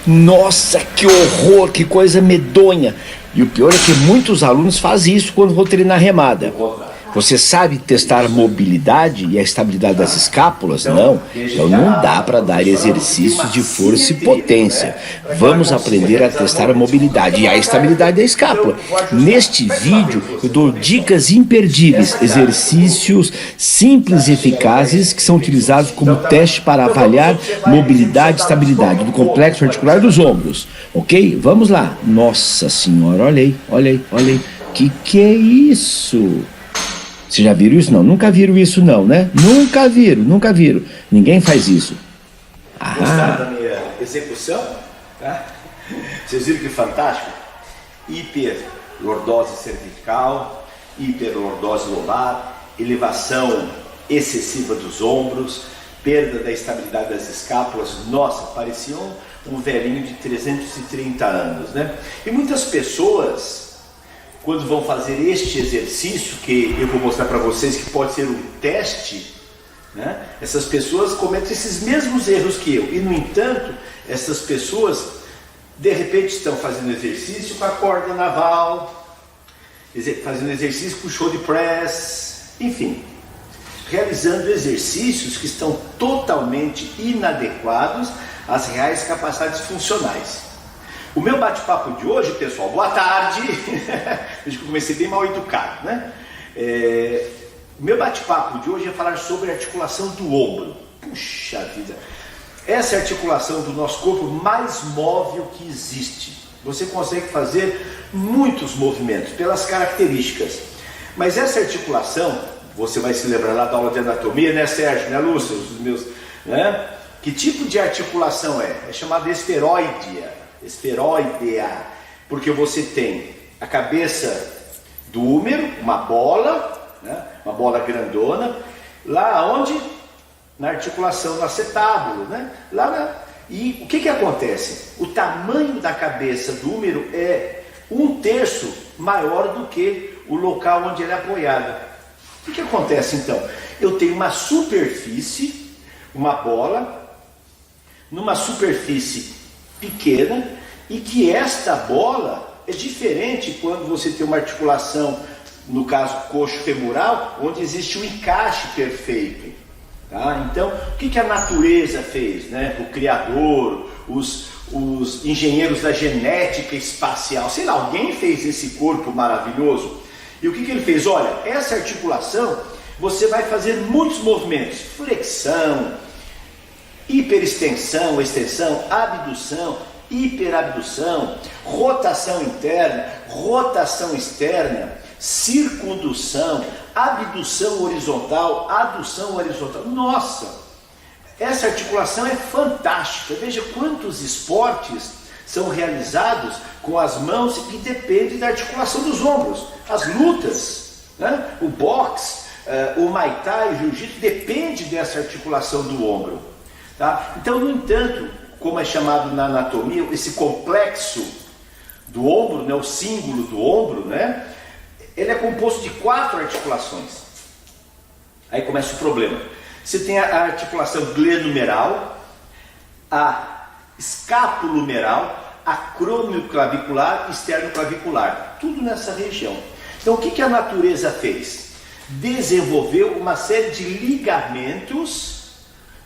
Nossa, que horror, que coisa medonha. E o pior é que muitos alunos fazem isso quando vão treinar remada. Você sabe testar a mobilidade e a estabilidade das escápulas? Não. Então não dá para dar exercícios de força e potência. Vamos aprender a testar a mobilidade e a estabilidade da escápula. Neste vídeo eu dou dicas imperdíveis, exercícios simples e eficazes que são utilizados como teste para avaliar mobilidade e estabilidade do complexo articular dos ombros. Ok? Vamos lá. Nossa senhora, olha aí, olha aí, olha aí. Que é isso? Vocês já viram isso? Não, nunca viram isso não, né? Nunca viram. Ninguém faz isso. Gostaram da minha execução? Tá? Vocês viram que fantástico? Hiperlordose cervical, hiperlordose lobar, elevação excessiva dos ombros, perda da estabilidade das escápulas. Nossa, parecia um velhinho de 330 anos, né? E muitas pessoas, quando vão fazer este exercício, que eu vou mostrar para vocês que pode ser um teste, né? Essas pessoas cometem esses mesmos erros que eu. E no entanto, essas pessoas de repente estão fazendo exercício com a corda naval, fazendo exercício com o shoulder press, enfim, realizando exercícios que estão totalmente inadequados às reais capacidades funcionais. O meu bate-papo de hoje, pessoal, boa tarde. Desde que eu comecei bem mal educado, né? O meu bate-papo de hoje é falar sobre a articulação do ombro. Puxa vida! Essa é a articulação do nosso corpo mais móvel que existe. Você consegue fazer muitos movimentos pelas características. Mas essa articulação, você vai se lembrar lá da aula de anatomia, né, Sérgio, né, Lúcio? Os meus, né? Que tipo de articulação é? É chamada esferoidea, porque você tem a cabeça do húmero, uma bola, né? Uma bola grandona, lá onde? Na articulação, no acetábulo, né? E o que acontece? O tamanho da cabeça do húmero é 1/3 maior do que o local onde ela é apoiada. O que acontece então? Eu tenho uma superfície, uma bola, numa superfície pequena, e que esta bola é diferente quando você tem uma articulação, no caso coxo-femoral, onde existe um encaixe perfeito. Tá? Então, o que a natureza fez, né? O Criador, os engenheiros da genética espacial, sei lá, alguém fez esse corpo maravilhoso. E o que ele fez? Olha, essa articulação, você vai fazer muitos movimentos, flexão, hiperextensão, extensão, abdução, hiperabdução, rotação interna, rotação externa, circundução, abdução horizontal, adução horizontal. Nossa, essa articulação é fantástica. Veja quantos esportes são realizados com as mãos e depende da articulação dos ombros. As lutas, né? O boxe, o Muay Thai, o Jiu-Jitsu, depende dessa articulação do ombro. Tá? Então, no entanto, como é chamado na anatomia, esse complexo do ombro, né, o símbolo do ombro, né, ele é composto de 4 articulações. Aí começa o problema. Você tem a articulação glenumeral, a escapulomeral, acromioclavicular e esternoclavicular. Tudo nessa região. Então, o que a natureza fez? Desenvolveu uma série de ligamentos,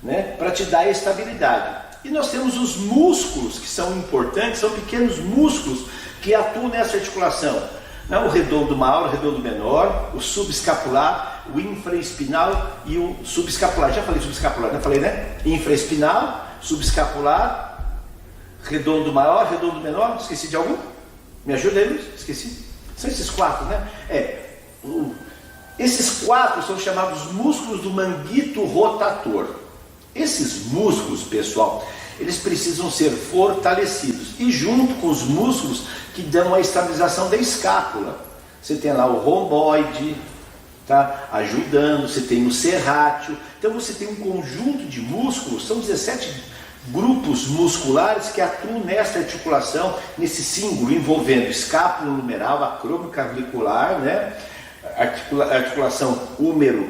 né, para te dar estabilidade. E nós temos os músculos que são importantes, são pequenos músculos que atuam nessa articulação. Né? O redondo maior, o redondo menor, o subescapular, o infraespinal e o subescapular. Já falei subescapular, né? Falei, né? Infraespinal, subescapular, redondo maior, redondo menor. Esqueci de algum? Me ajuda aí, Luiz? Esqueci. São esses 4, né? Esses 4 são chamados músculos do manguito rotator. Esses músculos, pessoal, eles precisam ser fortalecidos. E junto com os músculos que dão a estabilização da escápula. Você tem lá o romboide, tá? Ajudando, você tem o serrátil. Então você tem um conjunto de músculos, são 17 grupos musculares que atuam nessa articulação, nesse símbolo envolvendo escápula numeral, acromioclavicular, né? Articulação húmero,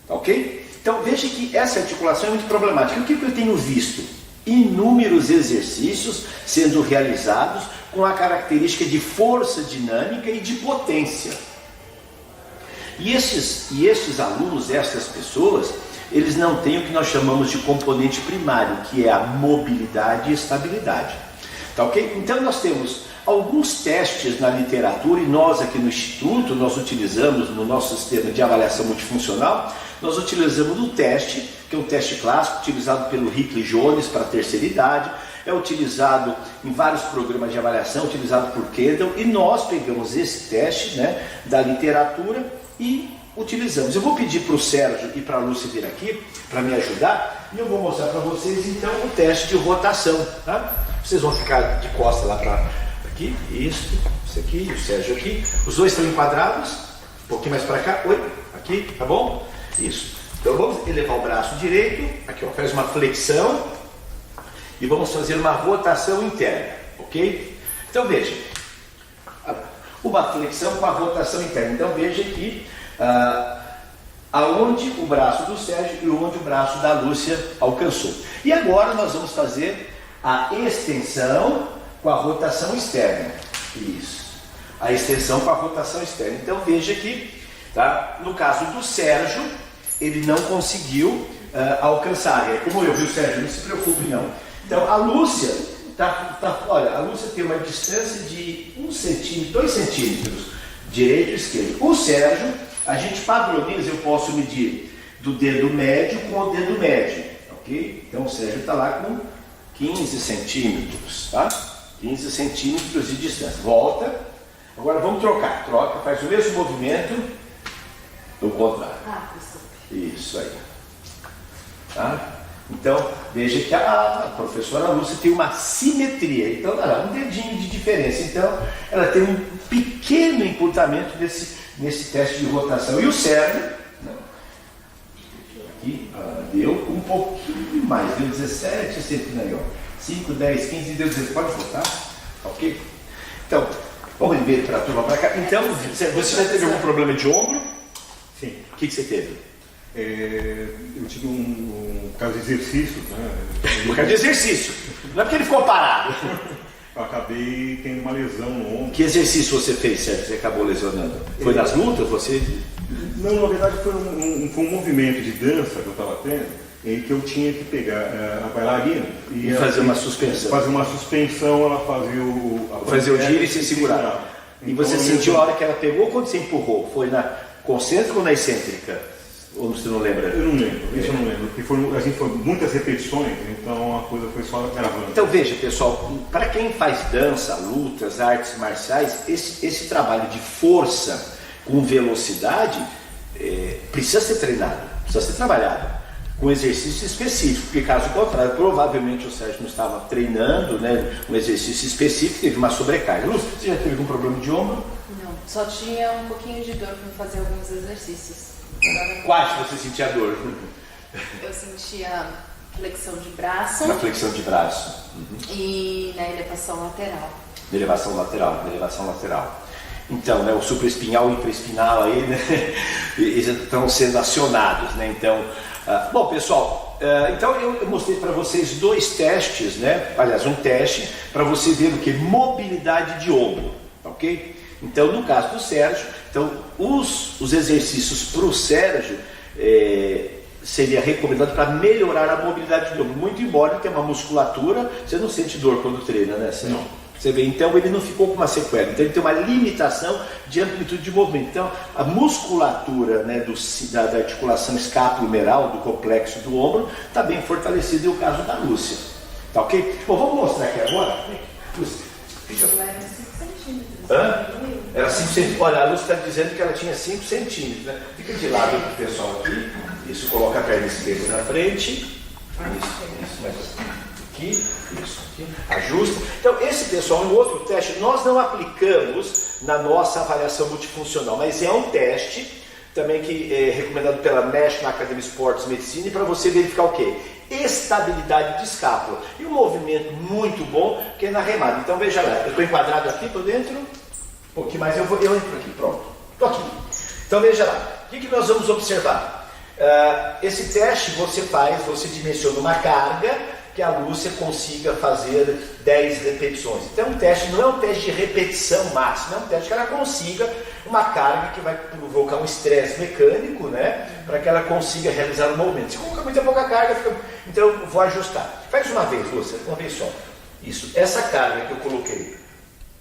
tá ok? Então veja que essa articulação é muito problemática. O que eu tenho visto? inúmeros exercícios sendo realizados com a característica de força dinâmica e de potência. E estes alunos, estas pessoas, eles não têm o que nós chamamos de componente primário, que é a mobilidade e estabilidade. Tá ok? Então nós temos alguns testes na literatura, e nós aqui no Instituto, nós utilizamos no nosso sistema de avaliação multifuncional, nós utilizamos o teste, que é um teste clássico, utilizado pelo Hickley Jones para a terceira idade, é utilizado em vários programas de avaliação, utilizado por Kendall, e nós pegamos esse teste, né, da literatura e utilizamos. Eu vou pedir para o Sérgio e para a Lúcia vir aqui para me ajudar, e eu vou mostrar para vocês então o teste de rotação. Tá? Vocês vão ficar de costas lá para aqui, isso aqui, o Sérgio aqui. Os dois estão enquadrados, um pouquinho mais para cá, oi, aqui, tá bom? Isso. Então vamos elevar o braço direito, aqui ó, faz uma flexão e vamos fazer uma rotação interna, ok? Então veja, uma flexão com a rotação interna. Então veja aqui aonde o braço do Sérgio e onde o braço da Lúcia alcançou. E agora nós vamos fazer a extensão com a rotação externa. Isso. A extensão com a rotação externa. Então veja aqui, tá? No caso do Sérgio, ele não conseguiu alcançar. É como eu, viu, Sérgio? Não se preocupe não. Então a Lúcia, olha, a Lúcia tem uma distância de 1 centímetro, 2 centímetros, direito e esquerdo. O Sérgio, a gente padroniza, eu posso medir do dedo médio com o dedo médio, ok? Então o Sérgio está lá com 15 centímetros, tá? 15 centímetros de distância. Volta. Agora vamos trocar. Troca, faz o mesmo movimento do contrário. Isso aí. Tá? Então, veja que a professora Lúcia tem uma simetria. Então, um dedinho de diferença. Então, ela tem um pequeno encurtamento nesse teste de rotação. E o Sérgio, né, aqui, deu um pouquinho mais. Deu 17 centímetros aí, ó. 5, 10, 15, deu 16. Pode voltar? Ok? Então, vamos ver para a turma para cá. Então, você já teve algum problema de ombro? Sim. O que você teve? Eu tive um caso de exercício, né? Um caso de exercício. Não é porque ele ficou parado. Eu acabei tendo uma lesão no ombro. Que exercício você fez, Sérgio? Você acabou lesionando? Foi nas lutas? Você... Não, na verdade foi um movimento de dança que eu estava tendo, em que eu tinha que pegar a bailarina e fazer uma suspensão. Fazer uma suspensão, ela fazia o giro e se segurar. E então, você sentiu a hora que ela pegou ou quando você empurrou? Foi na concêntrica ou na excêntrica? Ou você não lembra? Eu não lembro, isso eu não lembro. Porque foram muitas repetições, então a coisa foi só gravando. Então veja, pessoal, para quem faz dança, lutas, artes marciais, esse trabalho de força com velocidade precisa ser treinado, precisa ser trabalhado com exercício específico, porque caso contrário, provavelmente o Sérgio não estava treinando, né, um exercício específico, teve uma sobrecarga. Lúcia, você já teve algum problema de ombro? Não, só tinha um pouquinho de dor para fazer alguns exercícios. Quais você sentia dor? Eu sentia flexão de braço. Na flexão de braço. E na elevação lateral. Elevação lateral. Então, né, o supraespinhal e infraespinal aí, né, eles estão sendo acionados, né? Então, bom, pessoal, então eu mostrei para vocês dois testes, né? Aliás, um teste para você ver o que? Mobilidade de ombro, ok? Então, no caso do Sérgio, então, os exercícios para o Sérgio seria recomendado para melhorar a mobilidade do ombro. Muito embora ele tenha uma musculatura, você não sente dor quando treina, né, Sérgio? Não. Você vê, então ele não ficou com uma sequela, então ele tem uma limitação de amplitude de movimento. Então, a musculatura, né, da articulação escapulohumeral, do complexo do ombro, está bem fortalecida, e o caso da Lúcia. Tá ok? Bom, vamos mostrar aqui agora. Lúcia, fica... Era 5 centímetros. Olha, a Lúcia está dizendo que ela tinha 5 centímetros, né? Fica de lado para o pessoal aqui. Isso, coloca a perna esquerda na frente. Isso, mais aqui, isso aqui. Ajusta. Então, esse pessoal, um outro teste, nós não aplicamos na nossa avaliação multifuncional, mas é um teste também que é recomendado pela National Academy of Sports Medicine para você verificar o quê? Estabilidade de escápula. E um movimento muito bom que é na remada. Então veja lá, eu estou enquadrado aqui, estou dentro, um pouquinho mais, eu entro aqui, pronto. Estou aqui. Então veja lá, o que nós vamos observar? Esse teste você dimensiona uma carga que a Lúcia consiga fazer 10 repetições. Então o teste não é um teste de repetição máxima, é um teste que ela consiga uma carga que vai provocar um estresse mecânico, né? Para que ela consiga realizar o movimento. Se colocar muita pouca carga, então eu vou ajustar. Faz uma vez, Lúcia, uma vez só. Isso, essa carga que eu coloquei,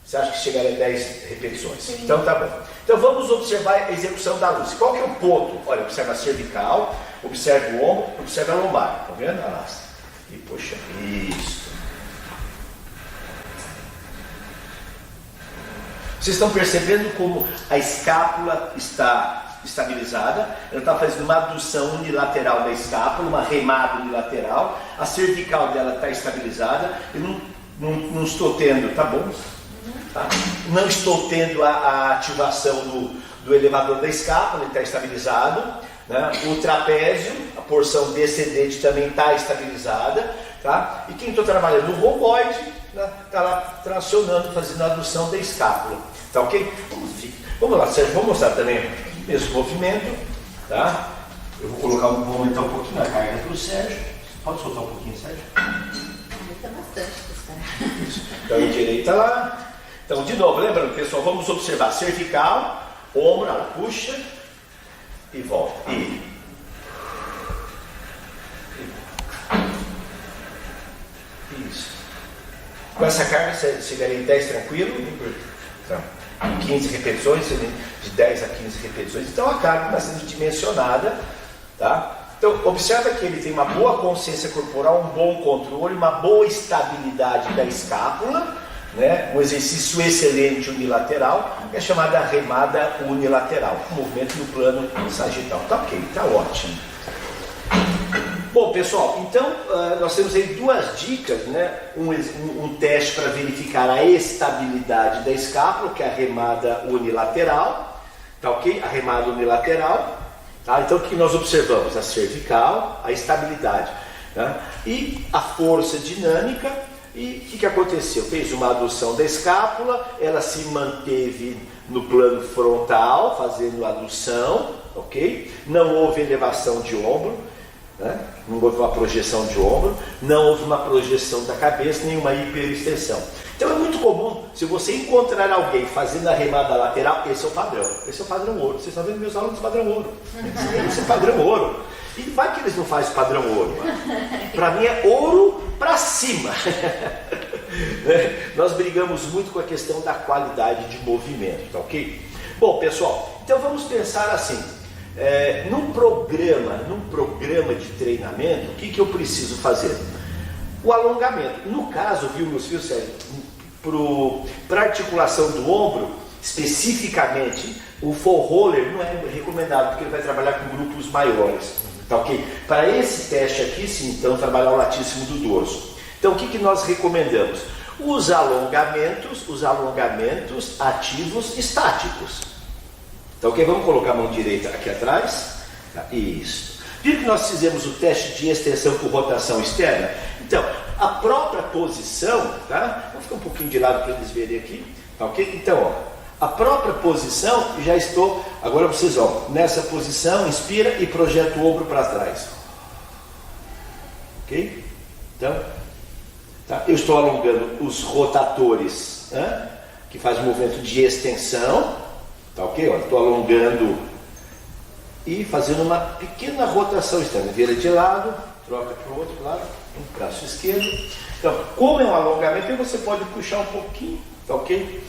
você acha que chegaria a 10 repetições? Sim. Então tá bom. Então vamos observar a execução da Lúcia. Qual que é o ponto? Olha, observa a cervical, observa o ombro, observa a lombar. Tá vendo? Arrasta. E puxa. Isso. Vocês estão percebendo como a escápula está estabilizada? Ela está fazendo uma adução unilateral da escápula, uma remada unilateral. A cervical dela está estabilizada. Eu não estou tendo, tá bom? Tá? Não estou tendo a ativação do elevador da escápula, ele está estabilizado, né? O trapézio, a porção descendente também está estabilizada, tá? E quem estou trabalhando no romboide, né? Está lá tracionando, fazendo a adução da escápula, tá ok? Vamos lá, Sérgio, vou mostrar também o mesmo movimento, tá? Eu vou aumentar um pouquinho a carga para o Sérgio. Pode soltar um pouquinho, Sérgio? Aumenta bastante, isso. Então, direita lá. Então, de novo, lembrando, pessoal, vamos observar cervical, ombro, ela puxa e volta. Isso. Com essa carga, você chegaria em 10 tranquilo. Então, 15 repetições, de 10 a 15 repetições. Então, a carga está sendo dimensionada, tá? Então, observa que ele tem uma boa consciência corporal, um bom controle, uma boa estabilidade da escápula, né? Um exercício excelente unilateral, que é chamada remada unilateral, movimento no plano sagital. Tá ok, tá ótimo. Bom, pessoal, então nós temos aí duas dicas, né? Um teste para verificar a estabilidade da escápula, que é a remada unilateral, tá ok? A remada unilateral, tá? Então o que nós observamos? A cervical, a estabilidade, né? E a força dinâmica. E o que aconteceu? Fez uma adução da escápula, ela se manteve no plano frontal, fazendo adução, ok? Não houve elevação de ombro, né? Não houve uma projeção de ombro, não houve uma projeção da cabeça, nenhuma hiperextensão. Então é muito comum, se você encontrar alguém fazendo a remada lateral, esse é o padrão. Esse é o padrão ouro. Vocês estão vendo meus alunos padrão ouro. Esse é o padrão ouro. E vai que eles não fazem padrão ouro. Para mim é ouro para cima. Nós brigamos muito com a questão da qualidade de movimento, tá ok? Bom, pessoal, então vamos pensar assim. Num programa de treinamento, o que eu preciso fazer? O alongamento. No caso, viu, Sérgio, para articulação do ombro, especificamente, o full roller não é recomendado, porque ele vai trabalhar com grupos maiores. Tá ok? Para esse teste aqui, sim, então, trabalhar o latíssimo do dorso. Então, o que nós recomendamos? Os alongamentos ativos estáticos. Então, ok? Vamos colocar a mão direita aqui atrás. Tá? Isso. Viram que nós fizemos o teste de extensão com rotação externa? Então, a própria posição, tá? Vou ficar um pouquinho de lado para eles verem aqui. Tá ok? Então, ó. A própria posição, já estou, agora vocês vão, nessa posição, inspira e projeta o ombro para trás. Ok? Então, tá? Eu estou alongando os rotatores, né? Que faz o movimento de extensão, tá ok? Estou alongando e fazendo uma pequena rotação externa. Vira de lado, troca para o outro lado, um braço esquerdo. Então, como é um alongamento, você pode puxar um pouquinho, tá ok?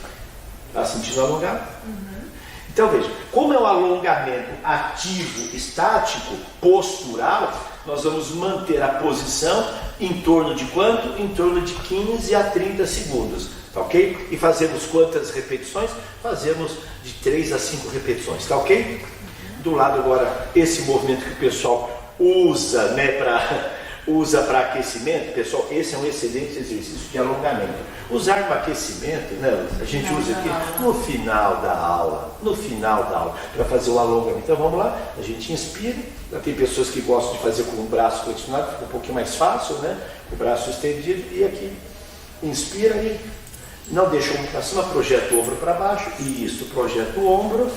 Está sentindo alongar? Uhum. Então veja, como é um alongamento ativo, estático, postural, nós vamos manter a posição em torno de quanto? Em torno de 15 a 30 segundos, tá ok? E fazemos quantas repetições? Fazemos de 3 a 5 repetições, tá ok? Do lado agora, esse movimento que o pessoal usa, né, para aquecimento, pessoal, esse é um excelente exercício de alongamento. Usar para aquecimento, né, a gente usa aqui no final da aula, para fazer o alongamento. Então vamos lá, a gente inspira, tem pessoas que gostam de fazer com o braço flexionado, fica um pouquinho mais fácil, né, o braço estendido, e aqui, inspira e não deixa o ombro para cima, projeta o ombro para baixo, isso, projeta o ombro,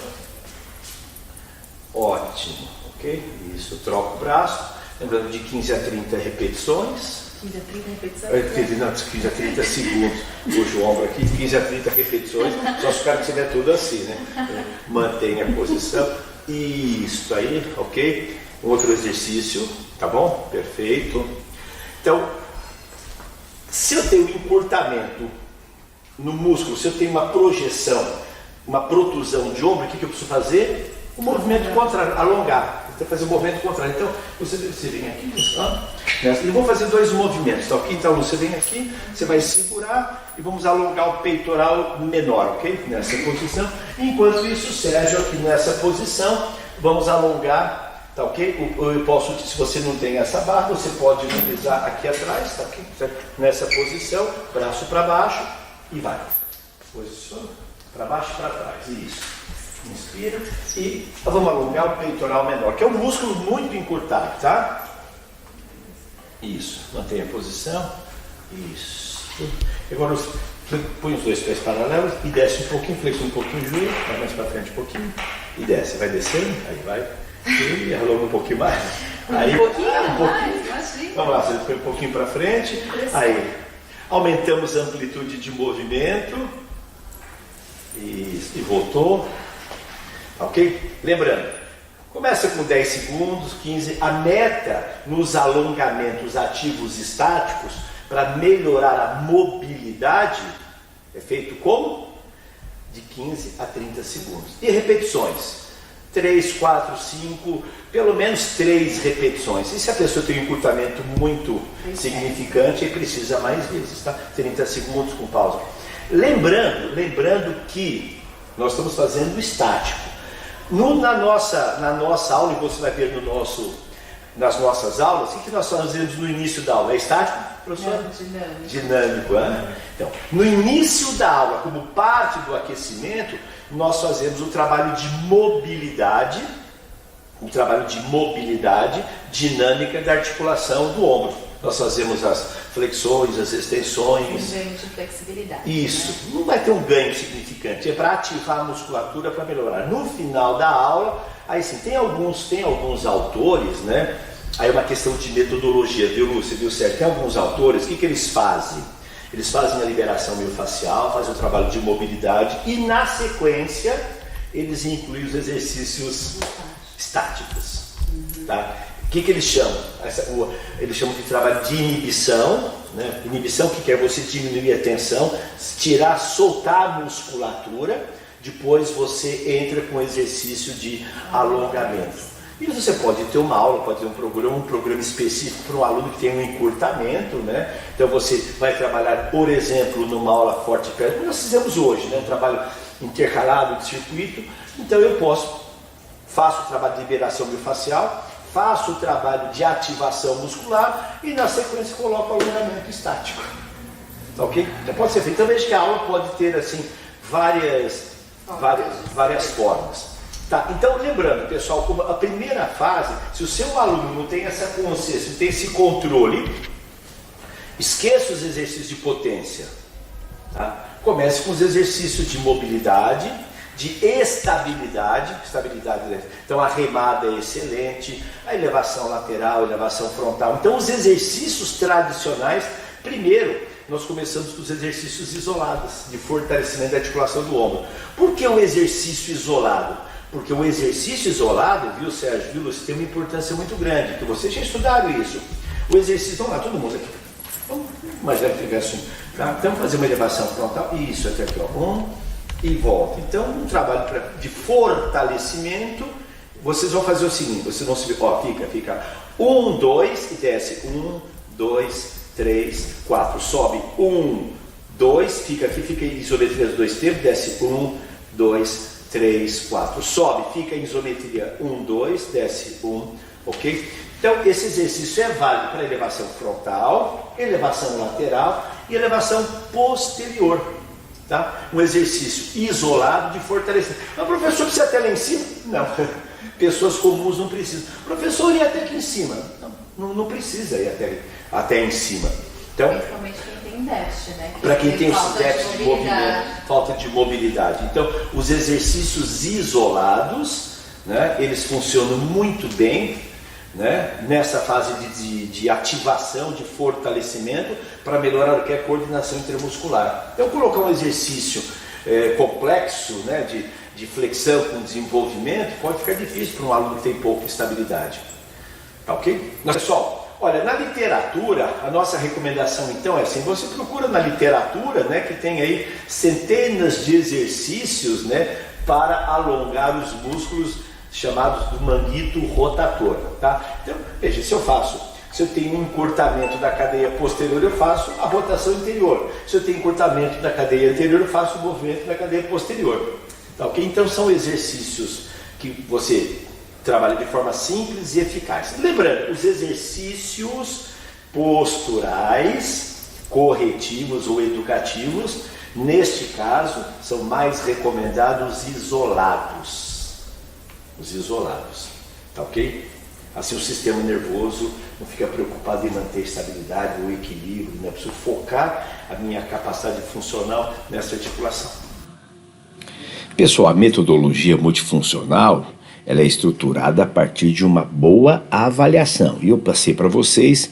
ótimo, ok? Isso, troca o braço. Lembrando de 15 a 30 repetições, 15 a 30 repetições? Não, 15 a 30 segundos. Puxa o ombro aqui, 15 a 30 repetições. Só se o cara tiver tudo assim, né? Mantenha a posição. Isso aí, ok? Um outro exercício, tá bom? Perfeito. Então, se eu tenho encurtamento no músculo, se eu tenho uma projeção, uma protrusão de ombro, o que eu preciso fazer? O movimento contrário, alongar. Então, fazer o movimento contrário. Então, você vem aqui, eu vou fazer dois movimentos. Então, aqui, então, você vem aqui, você vai segurar e vamos alongar o peitoral menor, ok? Nessa posição. Enquanto isso, Sérgio, aqui nessa posição, vamos alongar, tá ok? Eu posso, se você não tem essa barra, você pode utilizar aqui atrás, tá ok? Nessa posição, braço para baixo e vai. Posiciona, para baixo e para trás, isso. Inspira e vamos alongar o peitoral menor, que é um músculo muito encurtado, tá? Isso, mantenha a posição. Isso. Agora põe os dois pés paralelos e desce um pouquinho, flexiona um pouquinho o joelho, vai mais para frente um pouquinho e desce. Vai descendo, aí vai. E alonga um pouquinho mais. Aí, um pouquinho mais. Imagina. Vamos lá, você põe um pouquinho para frente. Aí, aumentamos a amplitude de movimento. Isso, e voltou. Ok? Lembrando, começa com 10 segundos, 15. A meta nos alongamentos ativos estáticos para melhorar a mobilidade é feito como? De 15 a 30 segundos. E repetições? 3, 4, 5, pelo menos 3 repetições. E se a pessoa tem um encurtamento muito significante, aí precisa mais vezes, tá? 30 segundos com pausa. Lembrando que nós estamos fazendo estático. Na nossa aula, e você vai ver nas nossas aulas, o que nós fazemos no início da aula? É estático, professor? Não, Dinâmico, né? Então, no início da aula, como parte do aquecimento, nós fazemos um trabalho de mobilidade, dinâmica da articulação do ombro. Nós fazemos as flexões, as extensões. Um ganho de flexibilidade. Isso, né? Não vai ter um ganho significante, é para ativar a musculatura, para melhorar. No final da aula, aí sim, tem alguns autores, né? Aí é uma questão de metodologia, viu, Lúcia? Viu certo? Tem alguns autores, o que eles fazem? Eles fazem a liberação miofascial, fazem o trabalho de mobilidade e, na sequência, eles incluem os exercícios estáticos. Tá? O que eles chamam? Eles chamam de trabalho de inibição. Né? Inibição, que é você diminuir a tensão, soltar a musculatura, depois você entra com o exercício de alongamento. E você pode ter uma aula, pode ter um programa específico para um aluno que tem um encurtamento, né? Então você vai trabalhar, por exemplo, numa aula forte, como nós fizemos hoje, né? Um trabalho intercalado de circuito. Então eu faço o trabalho de liberação miofascial, faço o trabalho de ativação muscular e na sequência coloco o alongamento estático. Tá ok? Então pode ser feito. Então veja que a aula pode ter assim várias formas. Tá, então lembrando, pessoal, como a primeira fase, se o seu aluno não tem essa consciência, não tem esse controle, esqueça os exercícios de potência. Tá? Comece com os exercícios de mobilidade, de estabilidade. Então a remada é excelente, a elevação lateral, a elevação frontal. Então os exercícios tradicionais, primeiro, nós começamos com os exercícios isolados, de fortalecimento da articulação do ombro. Por que o exercício isolado? Porque o exercício isolado, viu, Sérgio, viu, Lúcio, tem uma importância muito grande, que vocês já estudaram isso. O exercício, vamos lá, todo mundo aqui. Vamos imaginar que tivesse um. Tá? Então, fazer uma elevação frontal, isso, até aqui, ó, e volta. Então, um trabalho de fortalecimento, vocês vão fazer o seguinte, vocês vão subir, ó, fica 1, 2 e desce, 1, 2, 3, 4, sobe, 1, 2, fica aqui, fica em isometria dos dois tempos, desce 1, 2, 3, 4, sobe, fica em isometria 1, 2, desce 1, ok? Então esse exercício é válido para elevação frontal, elevação lateral e elevação posterior, tá? Um exercício isolado de fortalecimento. Mas professor, precisa até lá em cima? Não, pessoas comuns não precisam. Professor, e até aqui em cima? Não precisa ir até em cima. Então, principalmente quem tem déficit, né? Para quem tem os déficits de movimento, falta de mobilidade. Então, os exercícios isolados, né, eles funcionam muito bem, né, nessa fase de ativação, de fortalecimento, para melhorar o que é a coordenação intermuscular. Então, colocar um exercício complexo, né, de flexão com desenvolvimento pode ficar difícil para um aluno que tem pouca estabilidade. Tá ok? Mas, pessoal, olha, na literatura, a nossa recomendação então é assim, você procura na literatura, né, que tem aí centenas de exercícios, né, para alongar os músculos chamados do manguito rotator, tá? Então, veja, se eu tenho um encurtamento da cadeia posterior, eu faço a rotação interior. Se eu tenho encurtamento da cadeia anterior, eu faço o movimento da cadeia posterior. Tá, ok? Então são exercícios que você trabalha de forma simples e eficaz. Lembrando, os exercícios posturais, corretivos ou educativos, neste caso, são mais recomendados isolados. Os isolados, tá ok? Assim o sistema nervoso não fica preocupado em manter estabilidade ou equilíbrio, né? Eu preciso focar a minha capacidade funcional nessa articulação. Pessoal, a metodologia multifuncional, ela é estruturada a partir de uma boa avaliação. E eu passei para vocês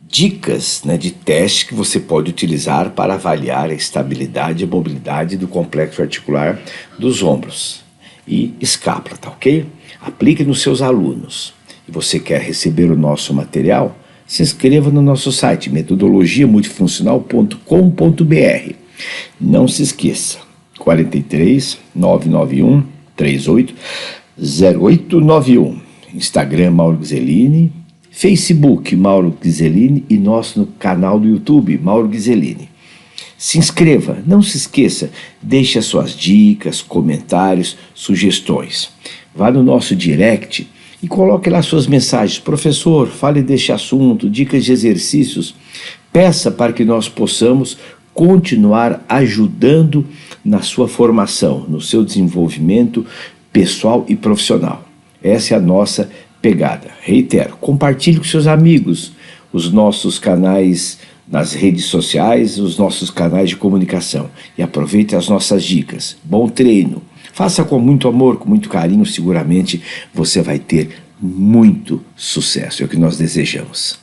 dicas, né, de teste que você pode utilizar para avaliar a estabilidade e a mobilidade do complexo articular dos ombros e escápula, tá ok? Aplique nos seus alunos. E você quer receber o nosso material? Se inscreva no nosso site metodologiamultifuncional.com.br. Não se esqueça, 43 991 38 0891. Instagram Mauro Ghiseline, Facebook Mauro Ghiseline e nosso canal do YouTube Mauro Ghiseline. Se inscreva, não se esqueça, deixe as suas dicas, comentários, sugestões. Vá no nosso direct e coloque lá suas mensagens. Professor, fale deste assunto, dicas de exercícios. Peça para que nós possamos continuar ajudando na sua formação, no seu desenvolvimento pessoal e profissional. Essa é a nossa pegada. Reitero, compartilhe com seus amigos os nossos canais nas redes sociais, os nossos canais de comunicação e aproveite as nossas dicas. Bom treino. Faça com muito amor, com muito carinho, seguramente você vai ter muito sucesso. É o que nós desejamos.